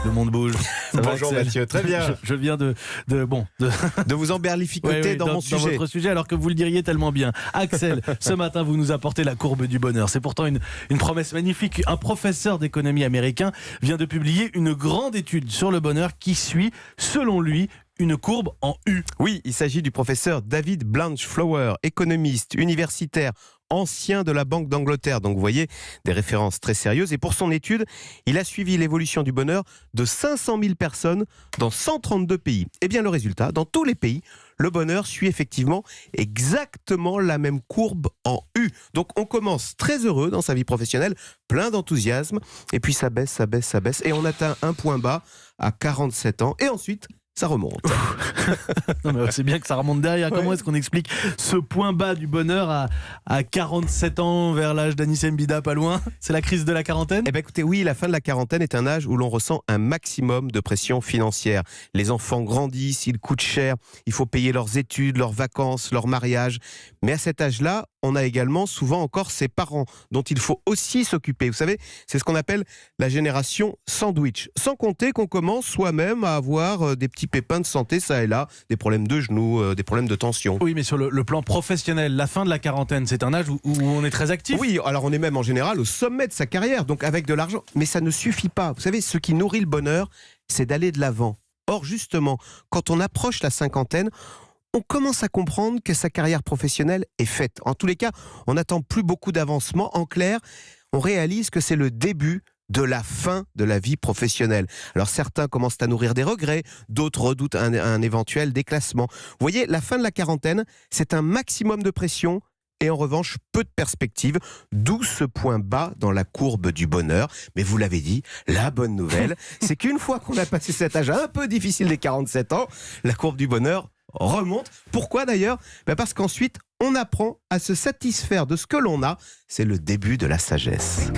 Le monde bouge. Ça va, Bonjour Axel? Mathieu, très bien. Je viens de vous emberlificoter dans mon dans sujet. votre sujet, alors que vous le diriez tellement bien. Axel, ce matin, vous nous apportez la courbe du bonheur. C'est pourtant une promesse magnifique. Un professeur d'économie américain vient de publier une grande étude sur le bonheur qui suit, selon lui, une courbe en U. Oui, il s'agit du professeur David Blanchflower, économiste, universitaire, ancien de la Banque d'Angleterre. Donc vous voyez, des références très sérieuses. Et pour son étude, il a suivi l'évolution du bonheur de 500 000 personnes dans 132 pays. Et bien le résultat, dans tous les pays, le bonheur suit effectivement exactement la même courbe en U. Donc on commence très heureux dans sa vie professionnelle, plein d'enthousiasme, et puis ça baisse, et on atteint un point bas à 47 ans. Et ensuite, ça remonte. Non, mais c'est bien que ça remonte derrière. Comment est-ce qu'on explique ce point bas du bonheur à 47 ans, vers l'âge d'Anis Mbida, pas loin? C'est la crise de la quarantaine? Eh bien écoutez, oui, la fin de la quarantaine est un âge où l'on ressent un maximum de pression financière. Les enfants grandissent, ils coûtent cher, il faut payer leurs études, leurs vacances, leur mariage. Mais à cet âge-là, on a également souvent encore ses parents, dont il faut aussi s'occuper. Vous savez, c'est ce qu'on appelle la génération sandwich. Sans compter qu'on commence soi-même à avoir des petits pépins de santé, ça et là, des problèmes de genoux, des problèmes de tension. Oui, mais sur le plan professionnel, la fin de la quarantaine, c'est un âge où on est très actif. Oui, alors on est même en général au sommet de sa carrière, donc avec de l'argent. Mais ça ne suffit pas. Vous savez, ce qui nourrit le bonheur, c'est d'aller de l'avant. Or, justement, quand on approche la cinquantaine, on commence à comprendre que sa carrière professionnelle est faite. En tous les cas, on n'attend plus beaucoup d'avancement. En clair, on réalise que c'est le début de la fin de la vie professionnelle. Alors certains commencent à nourrir des regrets, d'autres redoutent un éventuel déclassement. Vous voyez, la fin de la quarantaine, c'est un maximum de pression et en revanche, peu de perspectives, d'où ce point bas dans la courbe du bonheur. Mais vous l'avez dit, la bonne nouvelle, c'est qu'une fois qu'on a passé cet âge un peu difficile des 47 ans, la courbe du bonheur remonte. Pourquoi d'ailleurs? Parce qu'ensuite, on apprend à se satisfaire de ce que l'on a. C'est le début de la sagesse.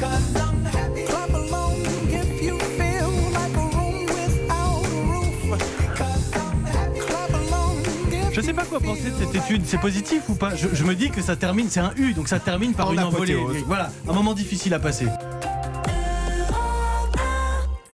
Je sais pas quoi penser de cette étude, c'est positif ou pas? Je me dis que ça termine, c'est un U, donc ça termine par En une envolée. apothéose. Voilà, un moment difficile à passer.